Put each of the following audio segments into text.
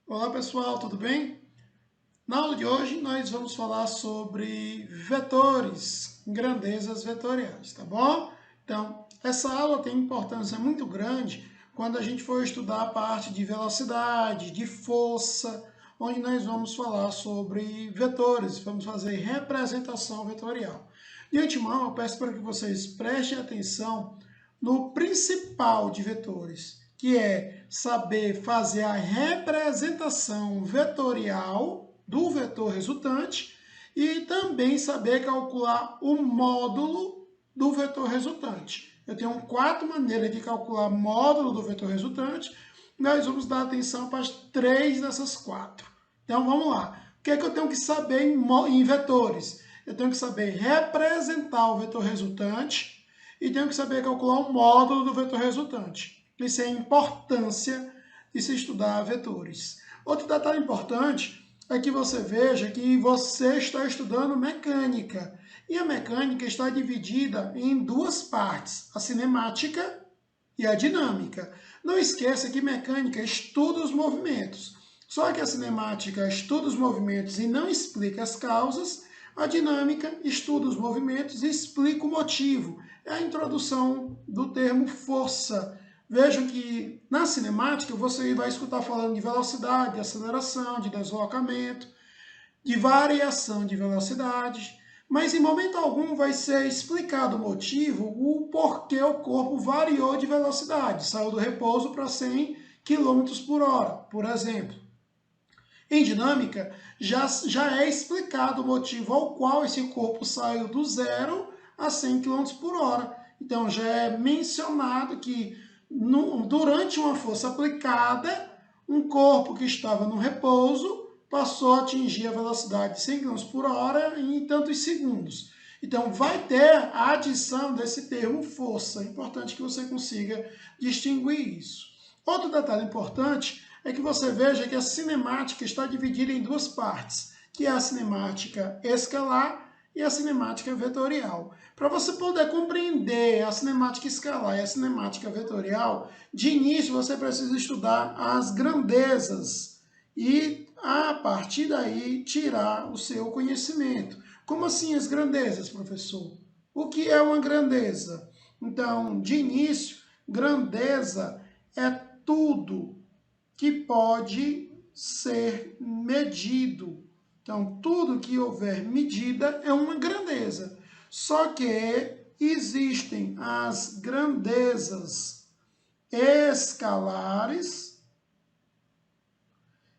Olá pessoal, tudo bem? Na aula de hoje nós vamos falar sobre vetores, grandezas vetoriais, tá bom? Então, essa aula tem importância muito grande quando a gente for estudar a parte de velocidade, de força, onde nós vamos falar sobre vetores, vamos fazer representação vetorial. De antemão, eu peço para que vocês prestem atenção no principal de vetores, que é saber fazer a representação vetorial do vetor resultante e também saber calcular o módulo do vetor resultante. Eu tenho 4 maneiras de calcular módulo do vetor resultante. Nós vamos dar atenção para as 3 dessas 4. Então, vamos lá. O que é que eu tenho que saber em vetores? Eu tenho que saber representar o vetor resultante e tenho que saber calcular o módulo do vetor resultante. Isso é a importância de se estudar vetores. Outro detalhe importante é que você veja que você está estudando mecânica. E a mecânica está dividida em 2 partes, a cinemática e a dinâmica. Não esqueça que mecânica estuda os movimentos. Só que a cinemática estuda os movimentos e não explica as causas, a dinâmica estuda os movimentos e explica o motivo. É a introdução do termo força. Vejam que na cinemática você vai escutar falando de velocidade, de aceleração, de deslocamento, de variação de velocidade, mas em momento algum vai ser explicado o motivo, o porquê o corpo variou de velocidade, saiu do repouso para 100 km por hora, por exemplo. Em dinâmica, já é explicado o motivo ao qual esse corpo saiu do 0 a 100 km por hora. Então, já é mencionado que durante uma força aplicada, um corpo que estava no repouso passou a atingir a velocidade de 100 km por hora em tantos segundos. Então, vai ter a adição desse termo força. É importante que você consiga distinguir isso. Outro detalhe importante é que você veja que a cinemática está dividida em 2 partes, que é a cinemática escalar e a cinemática vetorial. Para você poder compreender a cinemática escalar e a cinemática vetorial, de início você precisa estudar as grandezas e, a partir daí, tirar o seu conhecimento. Como assim as grandezas, professor? O que é uma grandeza? Então, de início, grandeza é tudo que pode ser medido. Então, tudo que houver medida é uma grandeza. Só que existem as grandezas escalares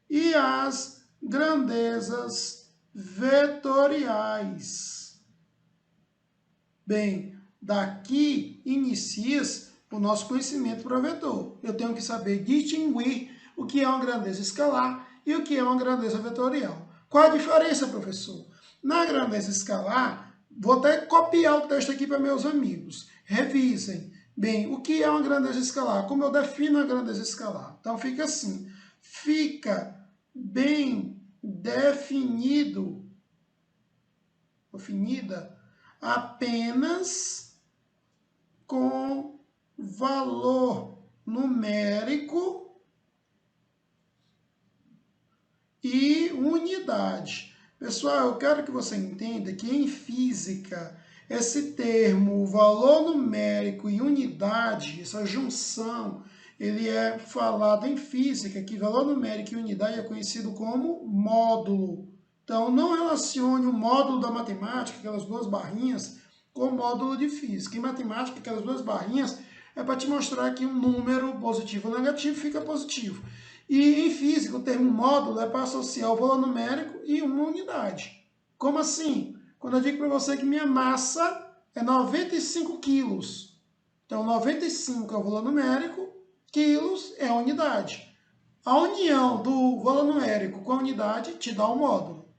e as grandezas vetoriais. Bem, daqui inicia-se o nosso conhecimento para vetor. Eu tenho que saber distinguir o que é uma grandeza escalar e o que é uma grandeza vetorial. Qual a diferença, professor? Na grandeza escalar, vou até copiar o texto aqui para meus amigos. Revisem. Bem, o que é uma grandeza escalar? Como eu defino a grandeza escalar? Então, fica assim. Fica bem definida apenas com valor numérico e unidade. Pessoal, eu quero que você entenda que em física, esse termo valor numérico e unidade, essa junção, ele é falado em física, que valor numérico e unidade é conhecido como módulo. Então, não relacione o módulo da matemática, aquelas 2 barrinhas, com o módulo de física. Em matemática, aquelas 2 barrinhas é para te mostrar que um número positivo ou negativo fica positivo. E em física, o termo módulo é para associar o valor numérico e uma unidade. Como assim? Quando eu digo para você que minha massa é 95 quilos. Então, 95 é o valor numérico, quilos é a unidade. A união do valor numérico com a unidade te dá um módulo.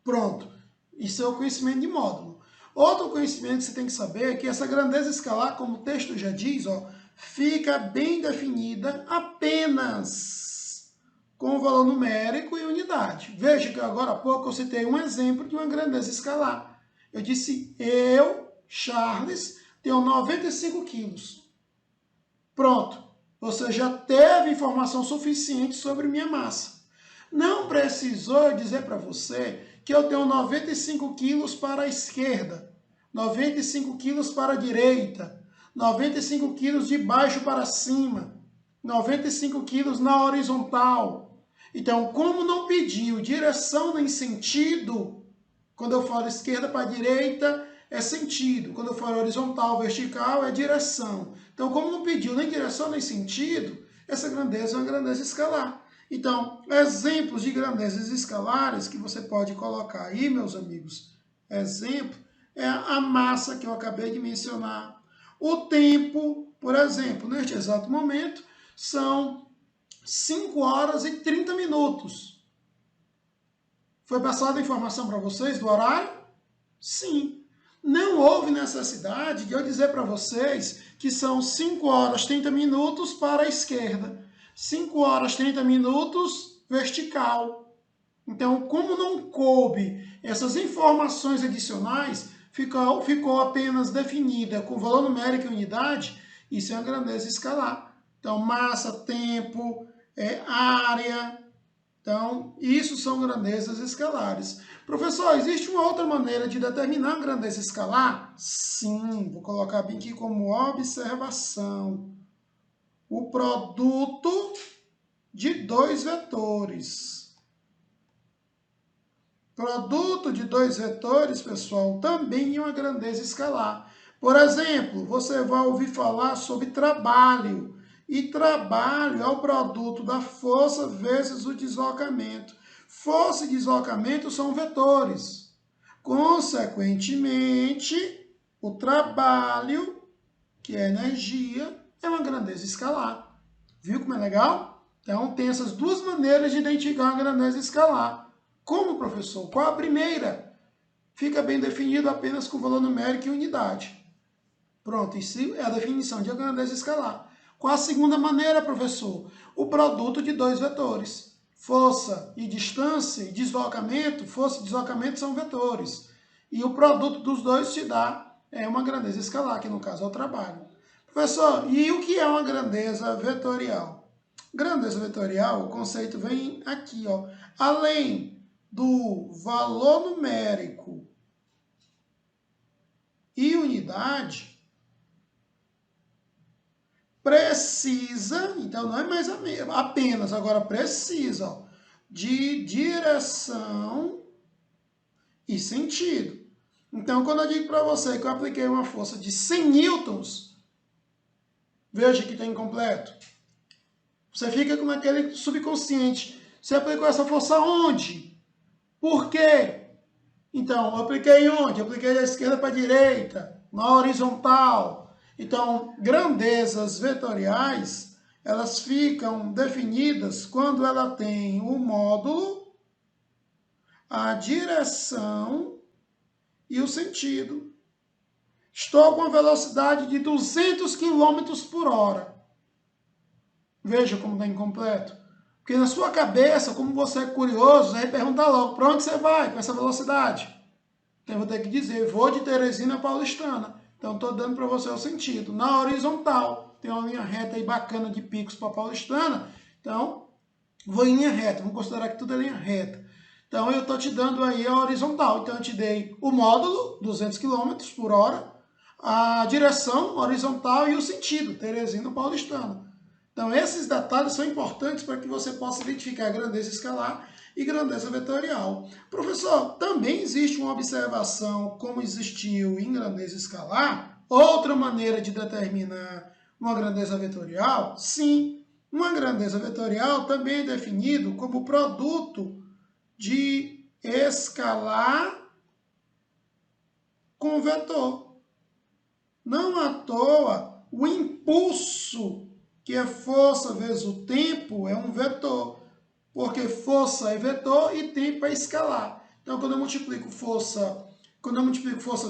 Pronto. Isso é o conhecimento de módulo. Outro conhecimento que você tem que saber é que essa grandeza escalar, como o texto já diz, ó, fica bem definida apenas com o valor numérico e unidade. Veja que agora há pouco eu citei um exemplo de uma grandeza escalar. Eu disse, eu, Charles, tenho 95 quilos. Pronto, você já teve informação suficiente sobre minha massa. Não precisou dizer para você que eu tenho 95 quilos para a esquerda, 95 quilos para a direita, 95 quilos de baixo para cima, 95 quilos na horizontal. Então, como não pediu direção nem sentido, quando eu falo esquerda para direita, é sentido. Quando eu falo horizontal, vertical, é direção. Então, como não pediu nem direção nem sentido, essa grandeza é uma grandeza escalar. Então, exemplos de grandezas escalares que você pode colocar aí, meus amigos, exemplo, é a massa que eu acabei de mencionar. O tempo, por exemplo, neste exato momento, são 5 horas e 30 minutos. Foi passada a informação para vocês do horário? Sim. Não houve necessidade de eu dizer para vocês que são 5 horas e 30 minutos para a esquerda. 5 horas e 30 minutos vertical. Então, como não coube essas informações adicionais, ficou apenas definida com valor numérico e unidade, isso é uma grandeza escalar. Então, massa, tempo, área. Então, isso são grandezas escalares. Professor, existe uma outra maneira de determinar a grandeza escalar? Sim, vou colocar bem aqui como observação. O produto de dois vetores. Produto de dois vetores, pessoal, também é uma grandeza escalar. Por exemplo, você vai ouvir falar sobre trabalho. E trabalho é o produto da força vezes o deslocamento. Força e deslocamento são vetores. Consequentemente, o trabalho, que é energia, é uma grandeza escalar. Viu como é legal? Então, tem essas duas maneiras de identificar uma grandeza escalar. Como, professor? Qual a primeira? Fica bem definido apenas com valor numérico e unidade. Pronto, isso é a definição de grandeza escalar. Qual a segunda maneira, professor? O produto de dois vetores. Força e distância e deslocamento, força e deslocamento são vetores. E o produto dos dois te dá uma grandeza escalar, que no caso é o trabalho. Professor, e o que é uma grandeza vetorial? Grandeza vetorial, o conceito vem aqui, ó. Além do valor numérico e unidade, precisa, então não é mais apenas, agora precisa, ó, de direção e sentido. Então, quando eu digo para você que eu apliquei uma força de 100 newtons, veja que está incompleto. Você fica com aquele subconsciente. Você aplicou essa força onde? Por quê? Então, eu apliquei onde? Eu apliquei da esquerda para a direita, na horizontal. Então, grandezas vetoriais, elas ficam definidas quando ela tem o módulo, a direção e o sentido. Estou com a velocidade de 200 km por hora. Veja como está incompleto. Porque na sua cabeça, como você é curioso, você vai perguntar logo, para onde você vai com essa velocidade? Então, eu vou ter que dizer, vou de Teresina a Paulistana. Então, estou dando para você o sentido. Na horizontal, tem uma linha reta aí bacana de Picos para Paulistana. Então, vou em linha reta. Vamos considerar que tudo é linha reta. Então, eu estou te dando aí a horizontal. Então, eu te dei o módulo, 200 km por hora, a direção horizontal e o sentido, Teresina Paulistana. Então, esses detalhes são importantes para que você possa identificar a grandeza escalar e grandeza vetorial. Professor, também existe uma observação, como existiu em grandeza escalar, outra maneira de determinar uma grandeza vetorial? Sim, uma grandeza vetorial também é definido como produto de escalar com vetor. Não à toa, o impulso, que é força vezes o tempo, é um vetor. Porque força é vetor e tempo é escalar. Então, quando eu multiplico força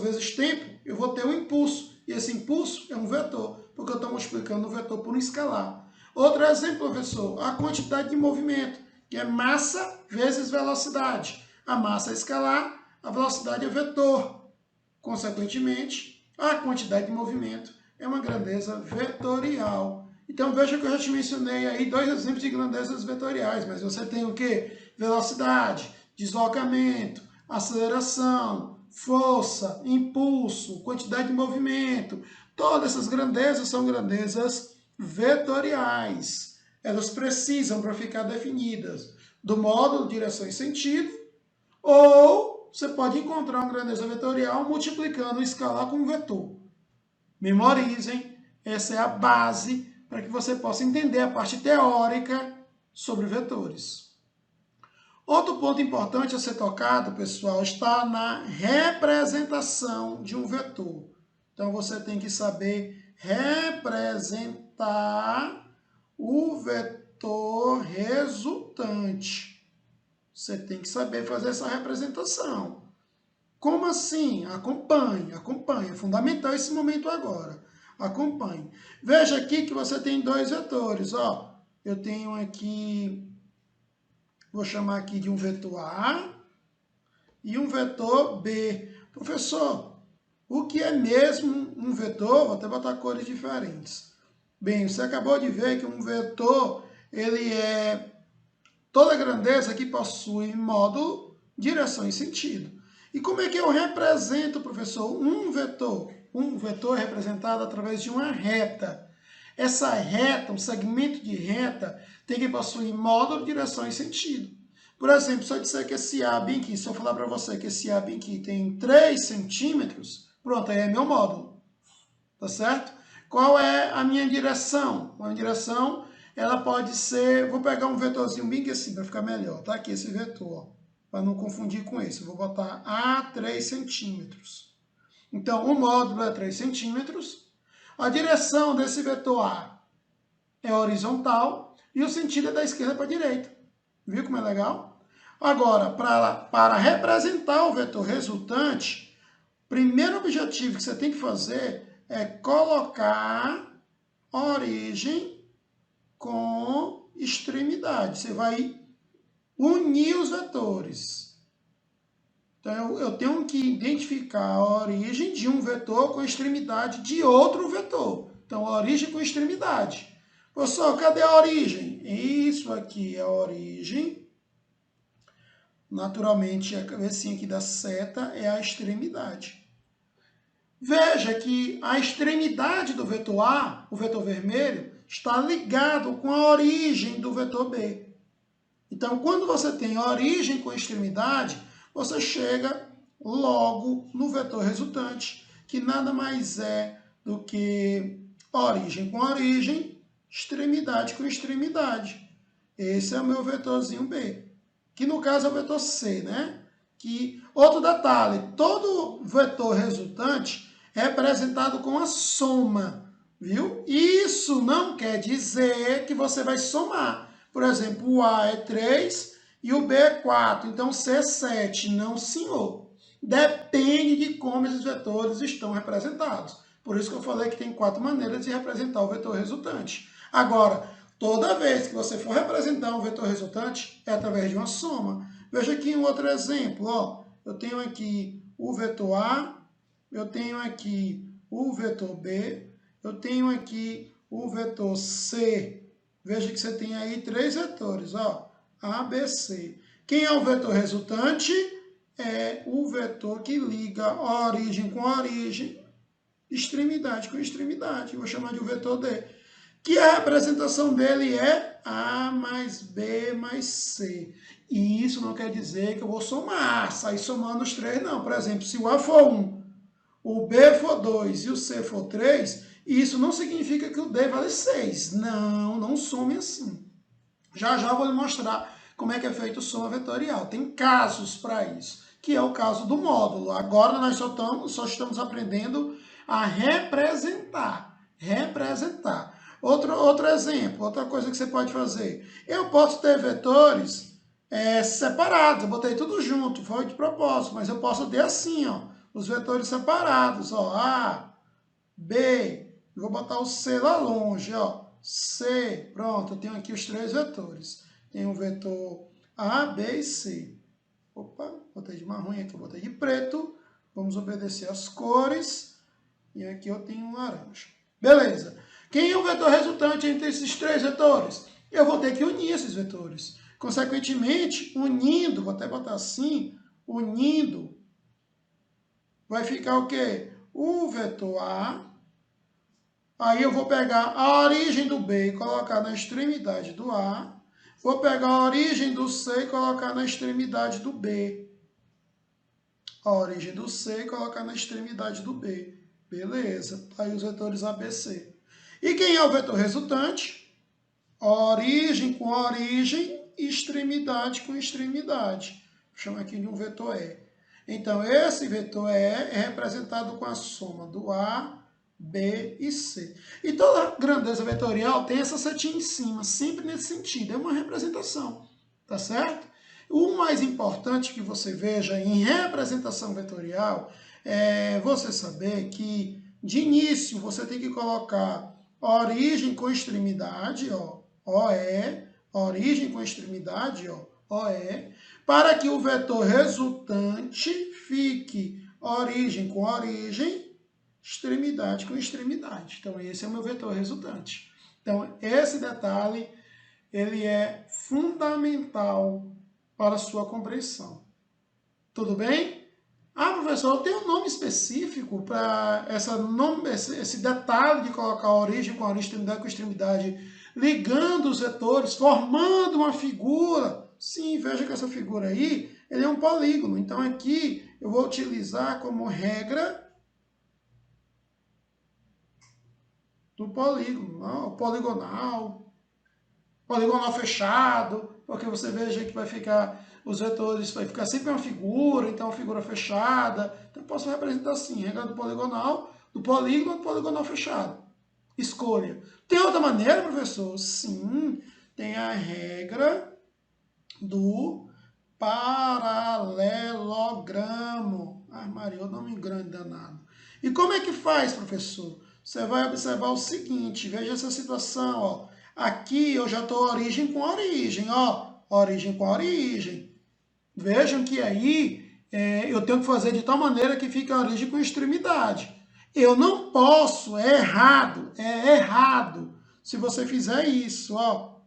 vezes tempo, eu vou ter um impulso. E esse impulso é um vetor. porque eu estou multiplicando o vetor por um escalar. Outro exemplo, professor, a quantidade de movimento, que é massa vezes velocidade. A massa é escalar, a velocidade é vetor. Consequentemente, a quantidade de movimento é uma grandeza vetorial. Então, veja que eu já te mencionei aí 2 exemplos de grandezas vetoriais, mas você tem o quê? Velocidade, deslocamento, aceleração, força, impulso, quantidade de movimento. Todas essas grandezas são grandezas vetoriais. Elas precisam, para ficar definidas, do módulo direção e sentido, ou você pode encontrar uma grandeza vetorial multiplicando o escalar com um vetor. Memorizem, essa é a base para que você possa entender a parte teórica sobre vetores. Outro ponto importante a ser tocado, pessoal, está na representação de um vetor. Então, você tem que saber representar o vetor resultante. Você tem que saber fazer essa representação. Como assim? Acompanhe, acompanhe. É fundamental esse momento agora. Acompanhe. Veja aqui que você tem 2 vetores. Ó, eu tenho aqui, vou chamar aqui de um vetor A e um vetor B. Professor, o que é mesmo um vetor? Vou até botar cores diferentes. Bem, você acabou de ver que um vetor, ele é toda grandeza que possui módulo, direção e sentido. E como é que eu represento, professor, um vetor? Um vetor é representado através de uma reta. Essa reta, um segmento de reta, tem que possuir módulo, direção e sentido. Por exemplo, se eu disser que esse A bem aqui, se eu falar para você que esse A bem aqui tem 3 centímetros, pronto, aí é meu módulo. Tá certo? Qual é a minha direção? A minha direção, ela pode ser, vou pegar um vetorzinho bem aqui assim, para ficar melhor, tá? Aqui esse vetor, para não confundir com esse. Eu vou botar A 3 centímetros. Então, o módulo é 3 centímetros. A direção desse vetor A é horizontal e o sentido é da esquerda para a direita. Viu como é legal? Agora, para representar o vetor resultante, o primeiro objetivo que você tem que fazer é colocar origem com extremidade. Você vai unir os vetores. Então, eu tenho que identificar a origem de um vetor com extremidade de outro vetor. Então, origem com extremidade. Professor, cadê a origem? Isso aqui é a origem. Naturalmente, a cabecinha aqui da seta é a extremidade. Veja que a extremidade do vetor A, o vetor vermelho, está ligado com a origem do vetor B. Então, quando você tem origem com extremidade, você chega logo no vetor resultante, que nada mais é do que origem com origem, extremidade com extremidade. Esse é o meu vetorzinho B, que no caso é o vetor C, né? Que, outro detalhe, todo vetor resultante é representado com a soma, viu? Isso não quer dizer que você vai somar. Por exemplo, o A é 3 e o B é 4, então C é 7. Não, senhor. Depende de como esses vetores estão representados. Por isso que eu falei que tem 4 maneiras de representar o vetor resultante. Agora, toda vez que você for representar um vetor resultante, é através de uma soma. Veja aqui um outro exemplo. Ó. Eu tenho aqui o vetor A, eu tenho aqui o vetor B, eu tenho aqui o vetor C. Veja que você tem aí 3 vetores, ó, A, B, C. Quem é o vetor resultante? É o vetor que liga origem com origem, extremidade com extremidade. Eu vou chamar de o vetor D. Que a representação dele é A mais B mais C. E isso não quer dizer que eu vou somar, sair somando os 3, não. Por exemplo, se o A for 1, o B for 2 e o C for 3, isso não significa que o D vale 6. Não, não some assim. Já já vou lhe mostrar como é que é feito soma vetorial. Tem casos para isso, que é o caso do módulo. Agora nós só estamos aprendendo a representar. Representar. Outro exemplo, outra coisa que você pode fazer. Eu posso ter vetores separados. Eu botei tudo junto, foi de propósito, mas eu posso ter assim, ó, os vetores separados. Ó, A, B, Eu vou botar o C lá longe, ó. C, pronto, eu tenho aqui os 3 vetores. Tenho o vetor A, B e C. Opa, botei de marrom aqui, eu botei de preto. Vamos obedecer as cores. E aqui eu tenho um laranja. Beleza. Quem é o vetor resultante entre esses 3 vetores? Eu vou ter que unir esses vetores. Consequentemente, unindo, vou até botar assim, unindo, vai ficar o quê? O vetor A. Aí eu vou pegar a origem do B e colocar na extremidade do A. Vou pegar a origem do C e colocar na extremidade do B. A origem do C e colocar na extremidade do B. Beleza. Aí os vetores ABC. E quem é o vetor resultante? Origem com origem e extremidade com extremidade. Vou chamar aqui de um vetor E. Então, esse vetor E é representado com a soma do A, B e C. E toda grandeza vetorial tem essa setinha em cima, sempre nesse sentido. É uma representação, tá certo? O mais importante que você veja em representação vetorial é você saber que, de início, você tem que colocar origem com extremidade, ó, OE, origem com extremidade, ó, OE, para que o vetor resultante fique origem com origem, extremidade com extremidade. Então, esse é o meu vetor resultante. Então, esse detalhe, ele é fundamental para a sua compreensão. Tudo bem? Ah, professor, eu tenho um nome específico para esse detalhe de colocar a origem com a origem, extremidade com extremidade, ligando os vetores, formando uma figura. Sim, veja que essa figura aí, ele é um polígono. Então, aqui eu vou utilizar como regra do polígono, não? Poligonal fechado, porque você veja que vai ficar, os vetores vai ficar sempre uma figura, então uma figura fechada. Então eu posso representar assim, regra do poligonal, do poligonal fechado. Escolha. Tem outra maneira, professor? Sim, tem a regra do paralelogramo. Ah, Maria, o nome grande danado. E como é que faz, professor? Você vai observar o seguinte, veja essa situação, ó. Aqui eu já estou origem com origem, ó. Origem com origem. Vejam que aí eu tenho que fazer de tal maneira que fique a origem com extremidade. Eu não posso, é errado se você fizer isso, ó.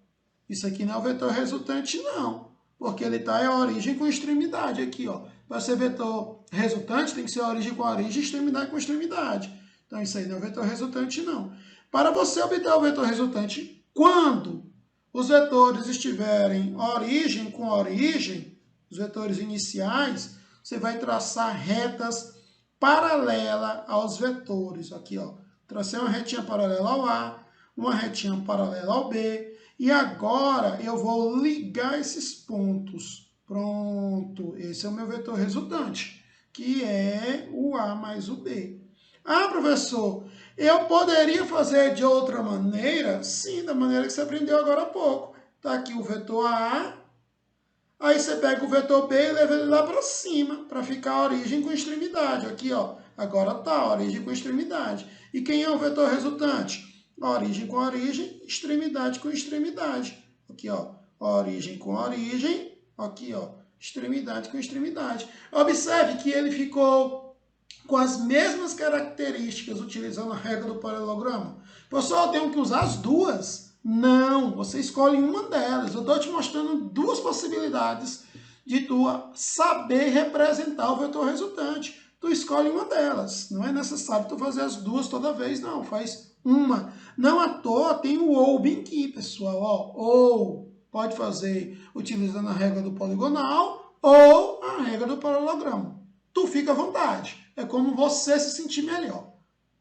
Isso aqui não é o vetor resultante, não. Porque ele está a origem com extremidade aqui, ó. Para ser vetor resultante, tem que ser origem com origem, extremidade com extremidade. Então, isso aí não é o vetor resultante, não. Para você obter o vetor resultante, quando os vetores estiverem origem com origem, os vetores iniciais, você vai traçar retas paralelas aos vetores. Aqui, ó. Tracei uma retinha paralela ao A, uma retinha paralela ao B, e agora eu vou ligar esses pontos. Pronto, esse é o meu vetor resultante, que é o A mais o B. Ah, professor, eu poderia fazer de outra maneira? Sim, da maneira que você aprendeu agora há pouco. Está aqui o vetor A, aí você pega o vetor B e leva ele lá para cima, para ficar a origem com extremidade. Aqui, ó, agora está, origem com extremidade. E quem é o vetor resultante? Origem com origem, extremidade com extremidade. Aqui, ó, origem com origem, aqui, ó, extremidade com extremidade. Observe que ele ficou com as mesmas características, utilizando a regra do paralelogramo. Pessoal, eu tenho que usar as duas? Não, você escolhe uma delas. Eu estou te mostrando duas possibilidades de tu saber representar o vetor resultante. Tu escolhe uma delas. Não é necessário tu fazer as duas toda vez, não. Faz uma. Não à toa tem o ou bem aqui, pessoal. Ó, ou pode fazer utilizando a regra do poligonal ou a regra do paralelogramo. Tu fica à vontade. É como você se sentir melhor.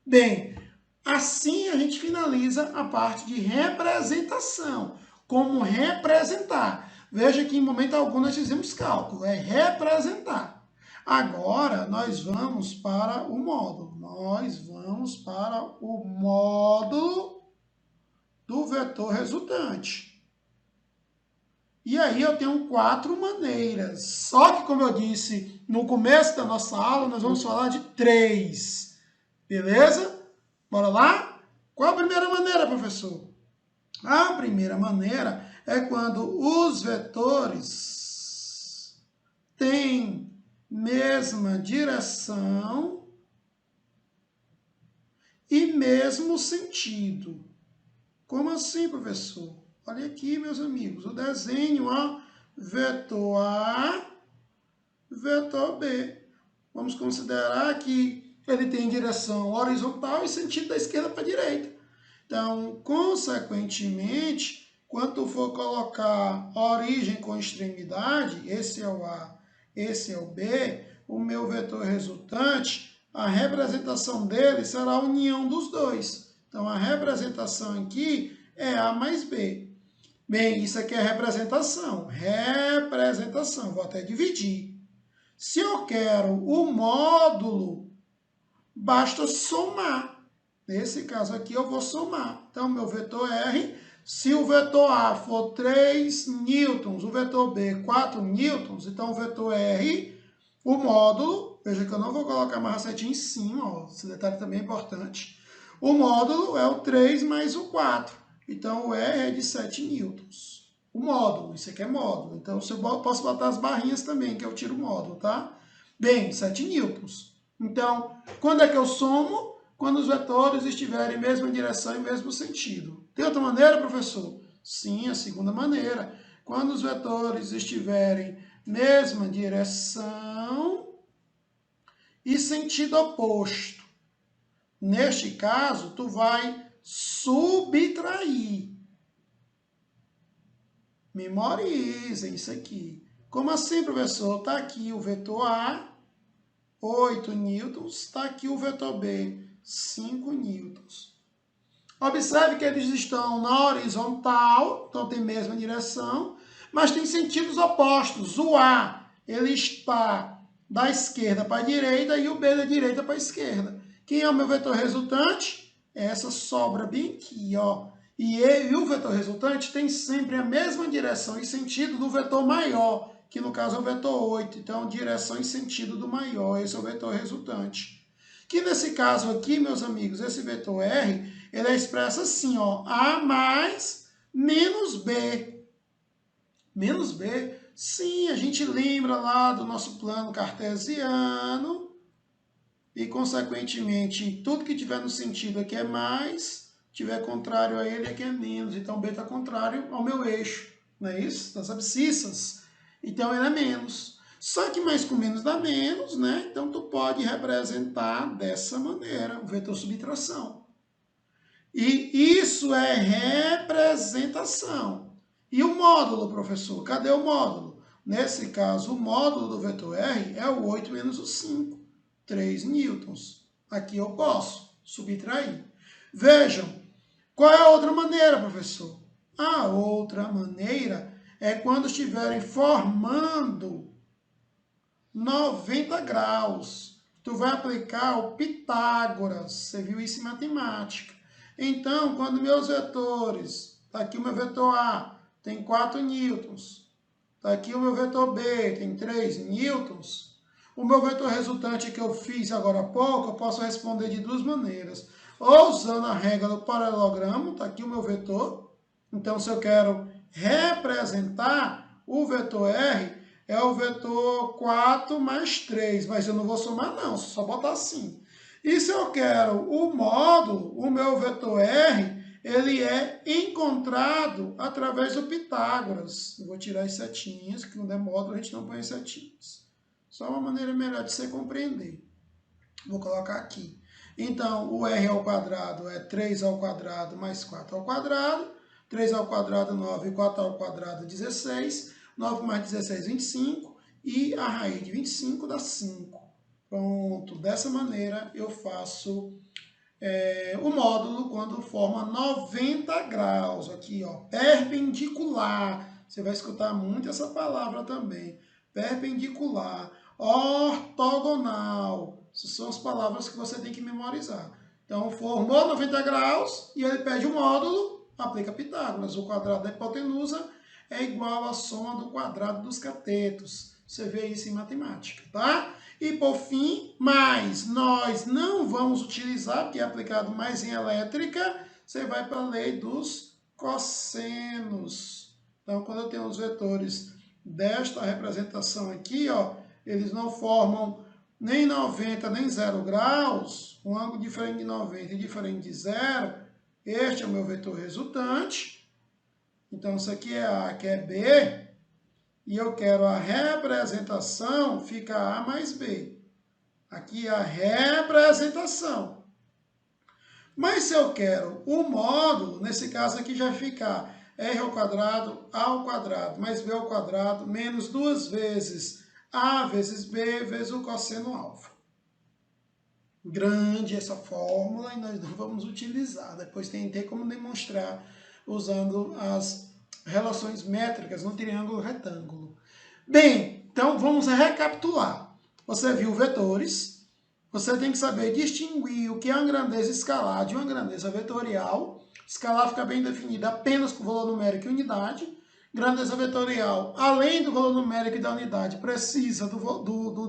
Bem, assim a gente finaliza a parte de representação. Como representar. Veja que em momento algum nós fizemos cálculo. É representar. Agora nós vamos para o módulo. Nós vamos para o módulo do vetor resultante. E aí eu tenho 4 maneiras. Só que, como eu disse no começo da nossa aula, nós vamos falar de 3. Beleza? Bora lá? Qual a primeira maneira, professor? A primeira maneira é quando os vetores têm mesma direção e mesmo sentido. Como assim, professor? Olha aqui, meus amigos, o desenho, ó, vetor A, vetor B. Vamos considerar que ele tem direção horizontal e sentido da esquerda para a direita. Então, consequentemente, quando tu for colocar origem com extremidade, esse é o A, esse é o B, o meu vetor resultante, a representação dele será a união dos dois. Então, a representação aqui é A mais B. Bem, isso aqui é representação. Representação. Vou até dividir. Se eu quero o módulo, basta somar. Nesse caso aqui, eu vou somar. Então, meu vetor R, se o vetor A for 3 newtons, o vetor B 4 newtons, então o vetor R, o módulo, veja que eu não vou colocar mais setinha em cima, ó, esse detalhe também é importante. O módulo é o 3 mais o 4. Então, o R é de 7 newtons. O módulo, isso aqui é módulo. Então, eu posso botar as barrinhas também, que eu tiro o módulo, tá? Bem, 7 newtons. Então, quando é que eu somo? Quando os vetores estiverem em mesma direção e mesmo sentido. Tem outra maneira, professor? Sim, a segunda maneira. Quando os vetores estiverem mesma direção e sentido oposto. Neste caso, tu vai subtrair. Memorizem isso aqui. Como assim, professor? Está aqui o vetor A, 8 newtons. Está aqui o vetor B, 5 newtons. Observe que eles estão na horizontal, então tem a mesma direção, mas tem sentidos opostos. O A, ele está da esquerda para a direita e o B da direita para a esquerda. Quem é o meu vetor resultante? Essa sobra bem aqui, ó. E o vetor resultante tem sempre a mesma direção e sentido do vetor maior, que no caso é o vetor 8. Então, direção e sentido do maior, esse é o vetor resultante. Que nesse caso aqui, meus amigos, esse vetor R, ele é expresso assim, ó, A mais menos B. Menos B? Sim, a gente lembra lá do nosso plano cartesiano e, consequentemente, tudo que tiver no sentido aqui é mais, tiver contrário a ele aqui é menos. Então, B está contrário ao meu eixo, não é isso? Das abscissas. Então, ele é menos. Só que mais com menos dá menos, né? Então, tu pode representar dessa maneira, o vetor subtração. E isso é representação. E o módulo, professor? Cadê o módulo? Nesse caso, o módulo do vetor R é o 8 menos o 5, 3 newtons. Aqui eu posso subtrair. Vejam, qual é a outra maneira, professor? A outra maneira é quando estiverem formando 90 graus. Tu vai aplicar o Pitágoras. Você viu isso em matemática. Então, quando meus vetores, está aqui o meu vetor A, tem 4 newtons. Está aqui o meu vetor B, tem 3 newtons. O meu vetor resultante que eu fiz agora há pouco, eu posso responder de duas maneiras. Ou usando a regra do paralelogramo, está aqui o meu vetor. Então, se eu quero representar o vetor R, é o vetor 4 mais 3, mas eu não vou somar não, só botar assim. E se eu quero o módulo, o meu vetor R, ele é encontrado através do Pitágoras. Eu vou tirar as setinhas, que quando é módulo a gente não põe as setinhas. Só uma maneira melhor de você compreender. Vou colocar aqui. Então, o R ao quadrado é 3 ao quadrado mais 4 ao quadrado. 3 ao quadrado, 9, 4 ao quadrado, 16. 9 mais 16, 25. E a raiz de 25 dá 5. Pronto. Dessa maneira, eu faço o módulo quando forma 90 graus. Aqui, ó, perpendicular. Você vai escutar muito essa palavra também. Perpendicular. Ortogonal. Essas são as palavras que você tem que memorizar. Então, formou 90 graus e ele pede o módulo, aplica Pitágoras. O quadrado da hipotenusa é igual à soma do quadrado dos catetos. Você vê isso em matemática, tá? E, por fim, mas nós não vamos utilizar, porque é aplicado mais em elétrica, você vai para a lei dos cossenos. Então, quando eu tenho os vetores desta representação aqui, ó, eles não formam nem 90 nem 0 graus, um ângulo diferente de 90 e diferente de 0, este é o meu vetor resultante. Então, isso aqui é A, aqui é B, e eu quero a representação, fica A mais B. Aqui é a representação. Mas se eu quero o módulo, nesse caso aqui já fica R ao quadrado, A ao quadrado, mais B ao quadrado, menos 2 vezes A vezes B vezes o cosseno alfa. Grande essa fórmula e nós não vamos utilizar. Depois tem como demonstrar usando as relações métricas no triângulo retângulo. Bem, então vamos recapitular. Você viu vetores, você tem que saber distinguir o que é uma grandeza escalar de uma grandeza vetorial. Escalar fica bem definida apenas com valor numérico e unidade. Grandeza vetorial, além do valor numérico e da unidade, precisa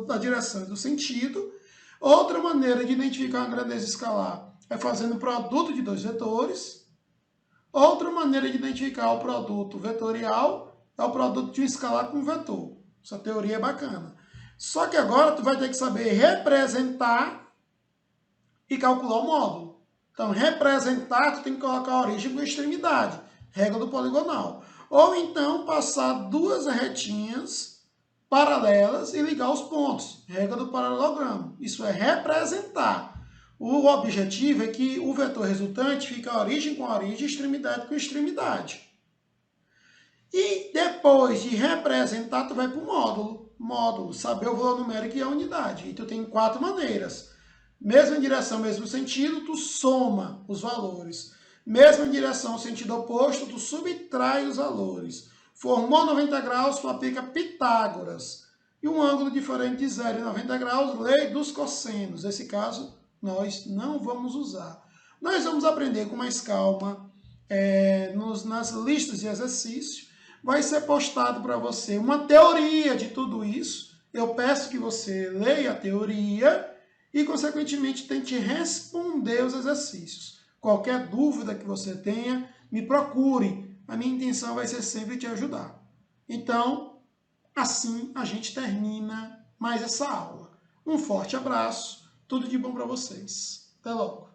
da direção e do sentido. Outra maneira de identificar uma grandeza escalar é fazendo o produto de dois vetores. Outra maneira de identificar o produto vetorial é o produto de um escalar com um vetor. Essa teoria é bacana. Só que agora tu vai ter que saber representar e calcular o módulo. Então, representar, tu tem que colocar a origem com a extremidade, regra do poligonal. Ou então, passar duas retinhas paralelas e ligar os pontos, regra do paralelogramo. Isso é representar. O objetivo é que o vetor resultante fique a origem com a origem, extremidade com extremidade. E depois de representar, tu vai para o módulo. Módulo, saber o valor numérico e a unidade. E tu tem 4 maneiras. Mesma direção, mesmo sentido, tu soma os valores. Mesma direção, sentido oposto, tu subtrai os valores. Formou 90 graus, tu aplica Pitágoras. E um ângulo diferente de 0 e 90 graus, lei dos cossenos. Nesse caso, nós não vamos usar. Nós vamos aprender com mais calma nas listas de exercício. Vai ser postado para você uma teoria de tudo isso. Eu peço que você leia a teoria e, consequentemente, tente responder os exercícios. Qualquer dúvida que você tenha, me procure. A minha intenção vai ser sempre te ajudar. Então, assim a gente termina mais essa aula. Um forte abraço, tudo de bom para vocês. Até logo.